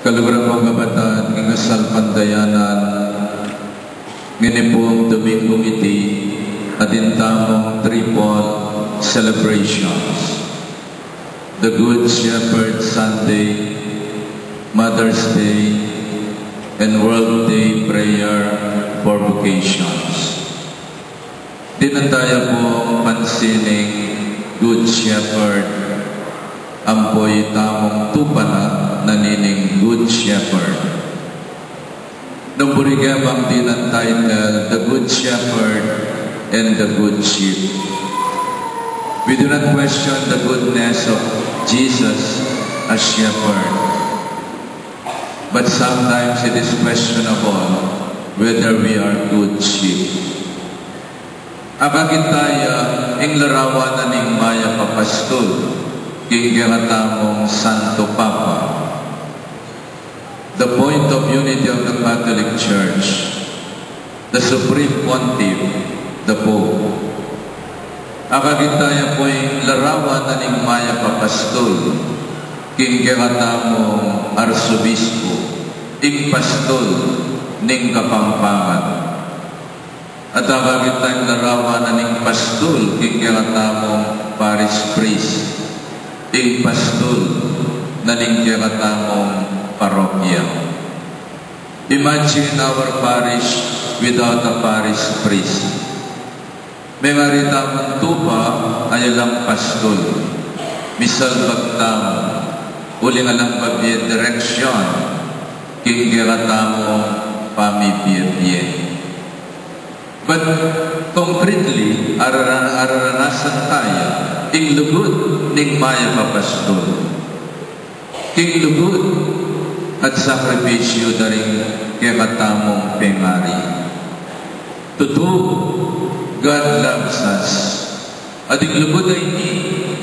Kaluguran mga kabataan, ingasal pandayanan, nginipong Domingo iti, atintamong triple celebrations. The Good Shepherd Sunday, Mother's Day, and World Day Prayer for Vocations. Dinataya po pansining Good Shepherd, ampoy tamong tupana nanining Good Shepherd. Nung burigabang din ang title, The Good Shepherd and the Good Sheep. We do not question the goodness of Jesus as shepherd, but sometimes it is questionable whether we are good sheep. Abagitaya ing larawan na ning maya papastol, kinggatamong Santo Papa. The point of unity of the Catholic Church, the Supreme Pontiff, the Pope. Akagitaya po'y larawan na ning maya papastol, kinggatamong Arsobispo, ing pastol ning Kapampangan. At akagitayang larawan na ning pastol, kinggatamong Parish Priest, ing pastol na ning kinatamong parokya. Imagine our parish without a parish priest. May maritamong tupa ay alang pastol. Misal bagtamo, uling alang bagye direksyon, kingiratamong pamibiyabye. But concretely, araranasan tayo, ing lugod ning maya papastol. King lugod at sakripisyo daring kekatamong pengari. Totoo, God loves us. At ing lugod ay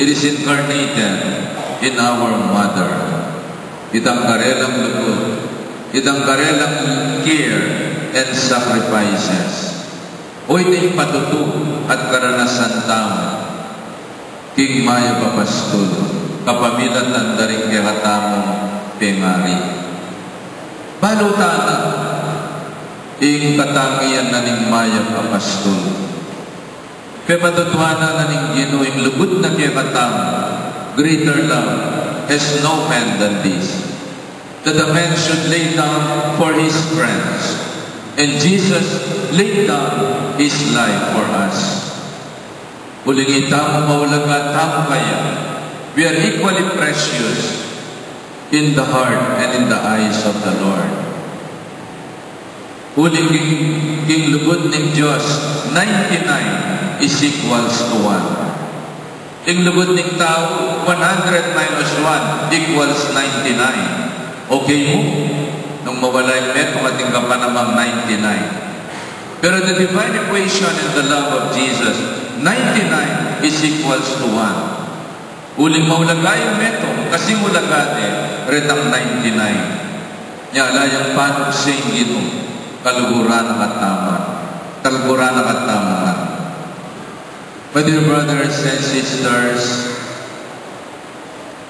it is incarnated in our mother. Itang karelang lugod, itang karelang care and sacrifices. O ito'y patuto at karanasan tamo. King maya papastol, kapamilatan daring kekatamong pengari. Balutana, ing katangian na ning maya papastol. Pepatutuana na ning ginuing lugod na kekatamo, greater love has no man than this, that a man should lay down for his friends. And Jesus laid down His life for us. Uling itamo maulaga tamo kaya. We are equally precious in the heart and in the eyes of the Lord. Uling king lugod ng Diyos, 99 is equals to 1. Ing lugod ng tao, 100 minus 1 equals 99. Okay mo? Nung mawala yung metong ating kapanamang 99. Pero the divine equation in the love of Jesus, 99 is equals to 1. Uling maulaga yung metong, kasi mulagate, retang 99. Nyala yung panog siyang gino, kaluguran ang katama. Kaluguran ang katama. My dear brothers and sisters,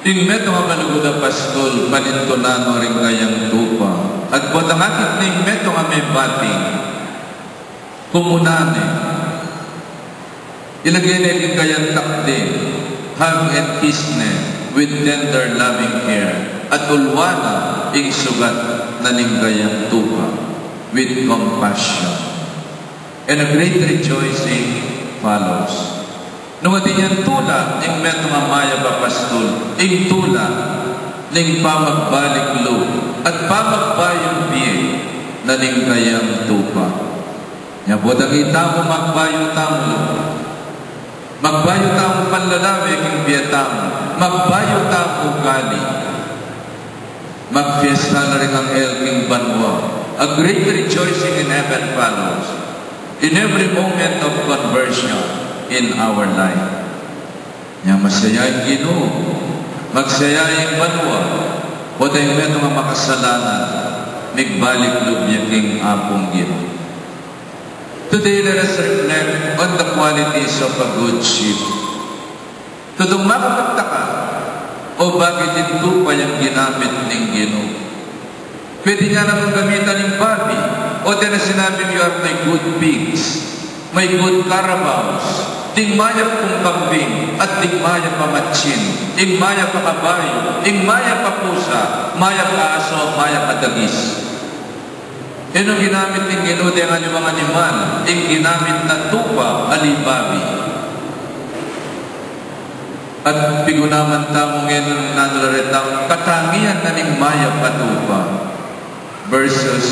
ing meto nga manuguda pastol, panintunano rin kayang tupa. At buat ang akit na ing meto nga may bating, kumunane. Ilagay na rin kayang takde, hug and kiss na, with tender loving care. At ulwana, ing sugat na ning kayang tupa, with compassion. And a great rejoicing follows. Nung atin yan tula, ing meto nga maya papastol, ing tula, ning pamagbalik loob, at pamagbayong biye, na ning kayang tupa. Yan po, dagita mo magbayong tamo, magbayong tamo panlalawi, king biya tamo, magbayong tamo gali, magfiesta na rin ang elking banwa. A great rejoicing in heaven follows, in every moment of conversion, in our life. Yang masayang Ginoo, magsayang banwa, o tayo meto nga makasalanan, migbalik lubya king apong Ginoo. Today, let us reflect on the qualities of a good sheep. Tudong makapagtaka, o bakit ito pa yung ginamit ng Ginoo? Pwede niya naman gamitan ng babi. O na sinabing, you are my good pigs, my good carabaos, ting maya kong kambing, at ting maya pa matsin, ting maya pa kabayo, ting maya pa pusa, maya pa aso, maya pa dagis. Yan ang ginamit ng ginude ang mga animal, yung ginamit na tupa, alibabi. At pigunaman tamong ngayon nanlaretang katangian na ning maya patupa versus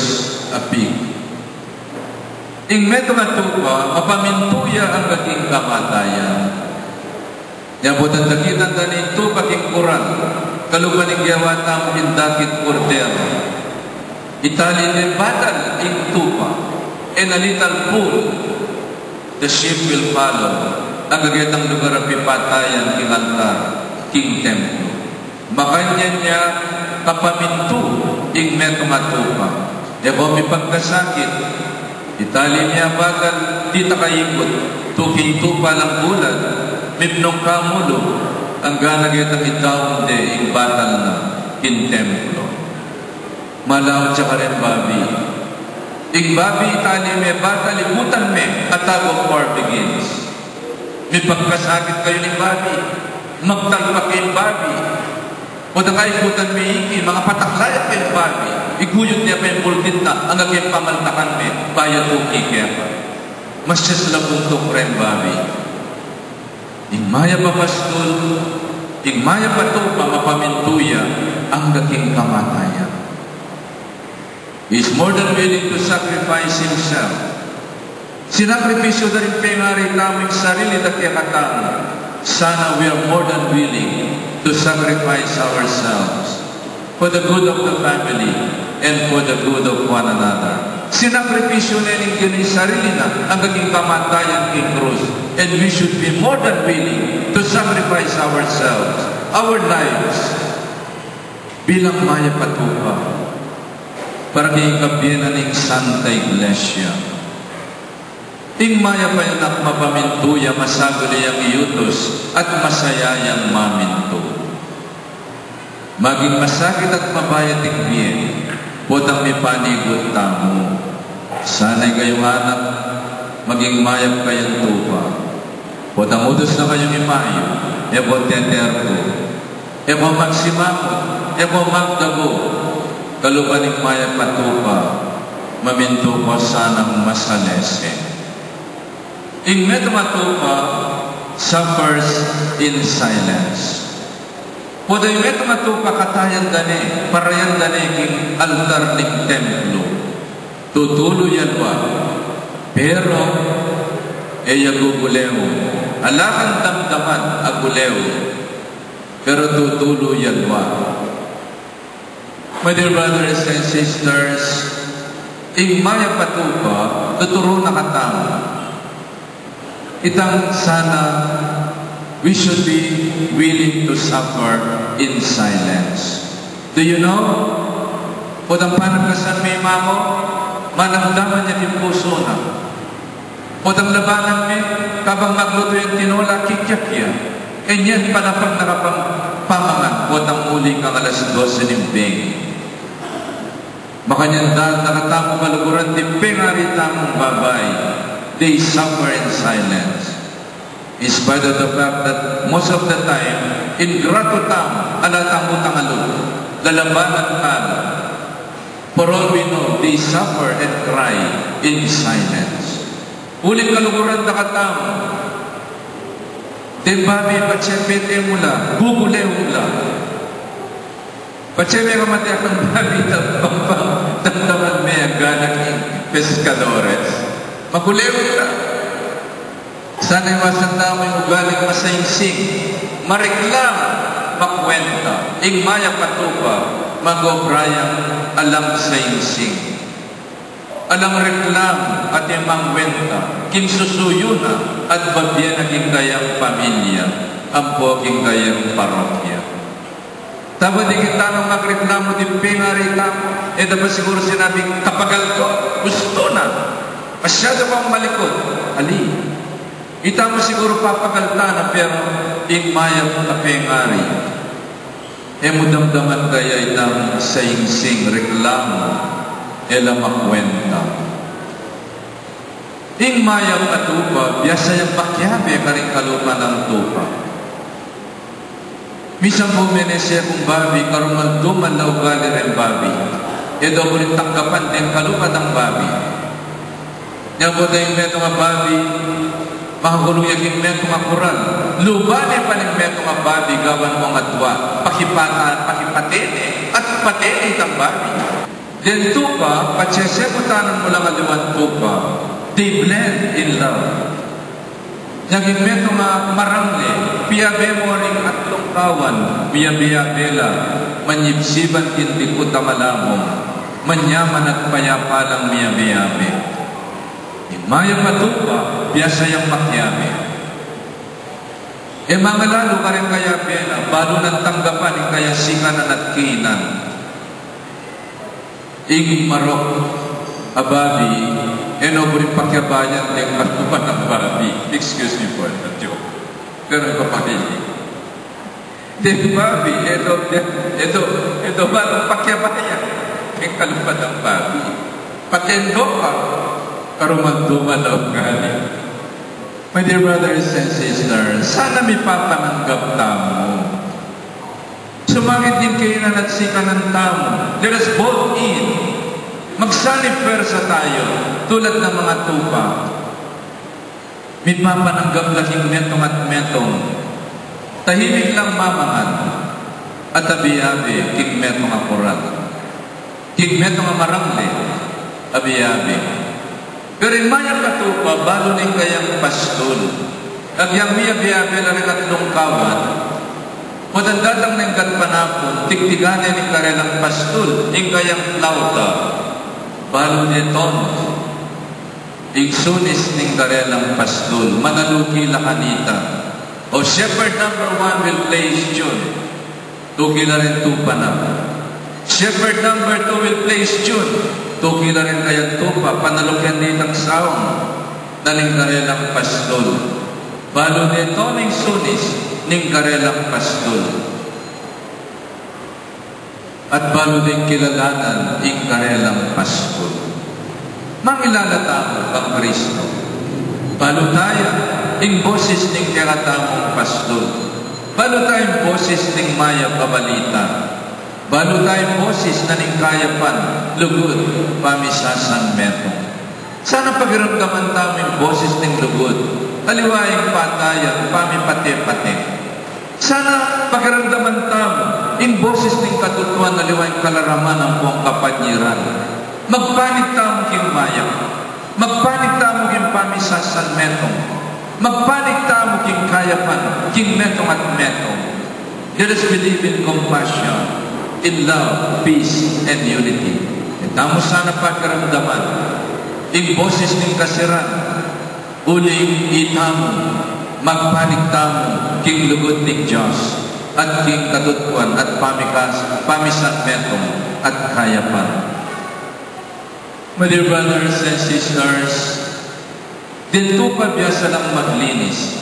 a pig. Ing meto nga tupa, mapamintuya ang aking kamatayan. Yan po tandakitan na ning tupa king kuran, kaluban ning gawatang indakit order. Itali ni batal ing tupa, and a little pool, the sheep will follow. Ang gagatang lugar ang pipatayan king altar, king templo. Makanya niya kapamintu ing meto nga tupa. E po may pagkasakit, itali niya bagal, di takayikot, tuking tupa lang bulan, mipnong kamulo, ang ganagatang itawang de ing batal na king templo. Malaw siya ka rin babi. Ing babi itali may batal, liputan me, at tag of war begins. May pagkasakit kayo ni babi, magtalpak kayo babi, o na kaikutan may iki, mga pataklayat kayo babi, iguyot niya pa yung pultit na, ang aging pamaltakan may, bayad o kikya. Mas siya sila puntok rin babi. Ing maya papastol, ing maya patupa, mapamintuya, ang naging kamatayan. He is more than willing to sacrifice himself. Sinakripisyo na rin pengari naming sarili na kiyakatang. Sana we are more than willing to sacrifice ourselves for the good of the family and for the good of one another. Sinakripisyo na rin yun yung sarili na ang naging kamatayan king krus. And we should be more than willing to sacrifice ourselves, our lives, bilang maya patupa para kiikabyenan ng Santa Iglesia. Ting maya pa yun at mapamintuya, masaguli ang iyutos at masayayang maminto. Maging masakit at mabayat ikbyen, potang may panigot tamo. Sana'y kayong anak, maging mayap kayong tupa. Potang utos na kayong imayo, ebo teterko, ebo magsimakot, ebo magdago, kalupaning mayap patupa, maminto ko sanang masalese. Ing metamatupa suffers in silence. Poda yung metamatupa katayan dane, parayan dane king altar ning templo. Tutulo yan ba? Pero, guguleo. Alakan damdaman aguleo. Pero tutulo yan ba? My dear brothers and sisters, ing maya patupa, tuturo na katama. Itang sana we should be willing to suffer in silence. Do you know? Podang panagkasan may mamo, manamdaman niya yung puso na. Podang labanan may, kabang magluto yung tinola, kikyakya. E niyan panapag nakapang pamangan, podang muli kang alas 12 ng beng. Makanyan dahil nakatamo kaluguran, di pengari tamong babay. They suffer in silence. In spite of the fact that most of the time, ingratutam, alatang utang alun, lalabanan kala. For all we know, they suffer and cry in silence. Ulit kaluguran nakatam. Tembabi, patsepete mula, bugule mula. Patsepete ka mati akong babi, tamdaman may aganak in pescadores. Magulew ka. Sana iwasan tamo yung ugaling masayingsing. Mareklam, makwenta. Ing maya patupa, magobrayang alang sayingsing. Alang reklam at yung mangwenta. Kinsusuyo na at babyan ang kayang pamilya. Ang poking kayang parokya. Tama di kita nang magreklamo di pingarita. E dapat siguro sinabing tapagal ko. Gusto na. Masyado pang malikot. Ali, ita mo siguro papagalta na pero ing mayang kapengari. mudamdaman kaya itang saingsing reklamo, makwenta. Ing mayang atupa, biasa yung pakyabe karing kalupa ng tupa. Misang bumenesya kung babi, karumalduman na ugali rin babi. Edo mo rin tanggapan din kalupa ng babi. Nyabo na yung meto nga babi, makakulong yung meto nga kural. Lubanin pa ng meto nga babi, gawan mo nga dwa. Pakipatene, at patene itang babi. Then tupa, patseseputanan mo lang aliwan tupa, they blend in love. Naging meto nga marangle, piyabe mo rin atlong kawan, bela, manyipsiban kinti ko tamalamong, manyaman at payapalang miyabe-yabe. Maya matupa, biyasa yung makyabe. Mga lalo ka rin kaya pena, balo ng tanggapan, kaya sikanan at kinan. Ing marok, ababi, enoburin pakyabayan, yung katupan ng babi. Excuse me for that joke. Pero ipapakili. Yung babi, ito balong pakyabayan, yung kalupan ng babi. Patendo ka, karumanduman gali. My dear brothers and sisters, sana may papananggap tamo. Sumangit din kayo na natsika ng tamo. Let us both in. Magsanib persa tayo, tulad ng mga tupa. May papananggap laking metong at metong. Tahimik lang mamangan. At abiyabi, king metong akurat. King metong amarangle, abiyabi. Pero yung mayang katupa, balo rin kayang pastol. At yung miyabiyabe na rin atlong kawan, madandatang ng ganpanapon, tigtiganin ng karelang pastol, yung kayang flauta, balo neton, yung sunis ng karelang pastol, manaluki lakanita. O shepherd number 1 will place June, tuki na rin tupa na. Shepherd number 2 will place June, tuki na rin kaya tupa, panalukyan din ng saong, naling karelang pastol. Balo nito ng sunis, ning karelang pastol. At balo din kilalanan, ing karelang pastol. Mangilalata ang Kristo. Balo tayo, ing boses ning kakatamong pastol. Balo tayong boses ning maya kabalita. Balo tayong boses na ning kayapan, lugod, pamisasan metong. Sana pagiramdaman taming boses ning lugod, kaliwaing patayan, pamipate-pate. Sana pagiramdaman tamo, in boses ning katutuan, naliwaing kalaraman ang buong kapanyiran. Magpanik tamo king maya, magpanik tamo king pamisasan metong, magpanik tamo king kayapan, king metong at metong. Let us believe in compassion, in love, peace, and unity. At tamo sana pagkaramdaman, in boses ng kasiran, uling itamo, magpanik tamo, king lugod ng Diyos, at king katutuan, at pamisan metong, at kayapan. My dear brothers and sisters, dito pa biyasa lang maglinis.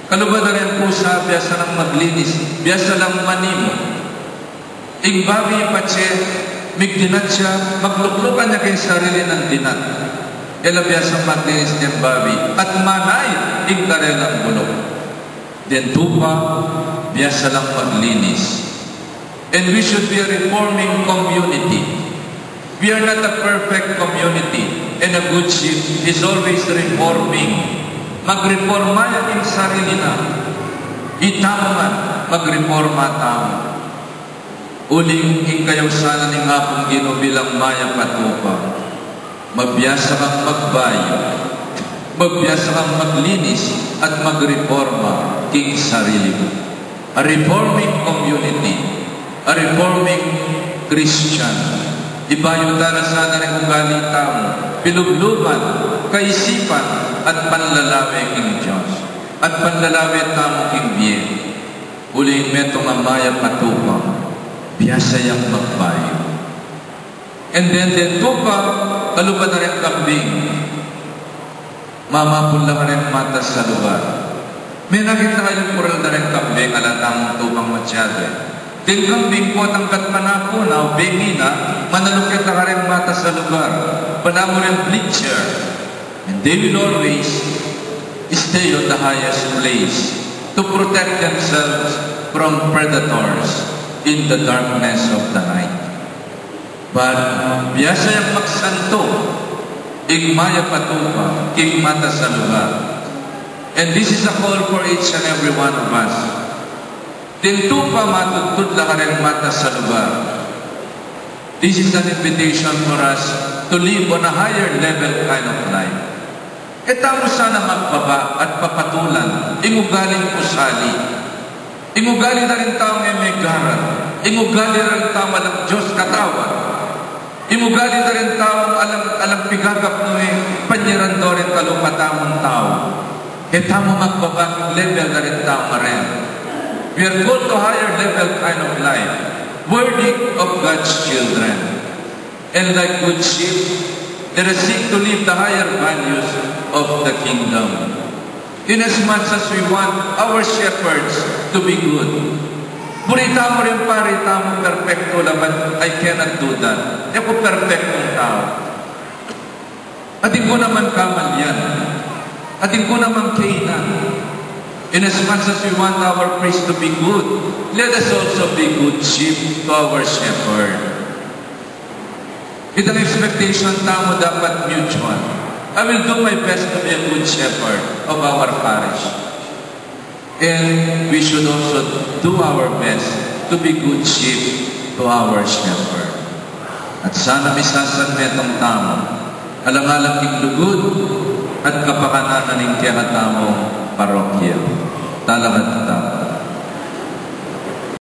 Kalubad na rin po sa biyasa lang maglinis, biyasa lang manimo. Ing babi patse, migdinat siya, magluklukan niya kay sarili ng dinat. Elabiyasang maglinis niyang babi, at manay, ing karelang bulok. Then tupa, biyasa lang maglinis. And we should be a reforming community. We are not a perfect community, and a good sheep is always reforming. Magreforma yan yung sarili na. Itaman, magreforma tamo. Uling ikayaw sana ng hapong ginubilang maya patupa. Mabiyasa kang magbayo, mabiyasa kang maglinis at magreforma king sarili mo. A reforming community, a reforming Christian. Ibayo tala sana ng ugali tamo, pilugluban, kaisipan at panlalawe king Diyos. At panlalawe tamo king biye. Uling metong amaya patupa. Biyasa yung magbayo. And then tupa, kalubad na rin kambing. Mamapun lang rin matas sa lugar. May nakita kayong kural na rin kambing, alatang tupang masyado. Tingkambing ko tangkat manapo na bengi na manalukit na kareng mata sa lugar. Panamurel bleacher. And they will always stay on the highest place to protect themselves from predators in the darkness of the night. But biyasa yung magsanto, igmaya patupa, king mata sa lugar. And this is a call for each and every one of us. Tintupa matutod la karen mata sa lugar. This is an invitation for us to live on a higher level kind of life. Mo sana magbaba at papatulan, imugaling pusali. Imugali na rin taong emegaran. Imugali na rin taong alam Diyos katawan. Imugali na rin taong alam pigagap mo panyiran do rin kalupatamong tao. Mo magbabang level na rin taong rin. We are called to higher level kind of life, worthy of God's children. And like good sheep, let us seek to live the higher values of the kingdom. Inasmuch as we want our shepherds to be good. Purita mo rin parita mo perfecto laban, I cannot do that. Di ako perfectong tao. Ating ko naman kamal yan. Ating ko naman kainan. Inasmuch as we want our priest to be good, let us also be good sheep to our shepherd. Itong expectation tamo dapat mutual. I will do my best to be a good shepherd of our parish. And we should also do our best to be good sheep to our shepherd. At sana misasan metong tamo, alang-alang lugod at kapakananan ng kaya tamong parokya. Talagang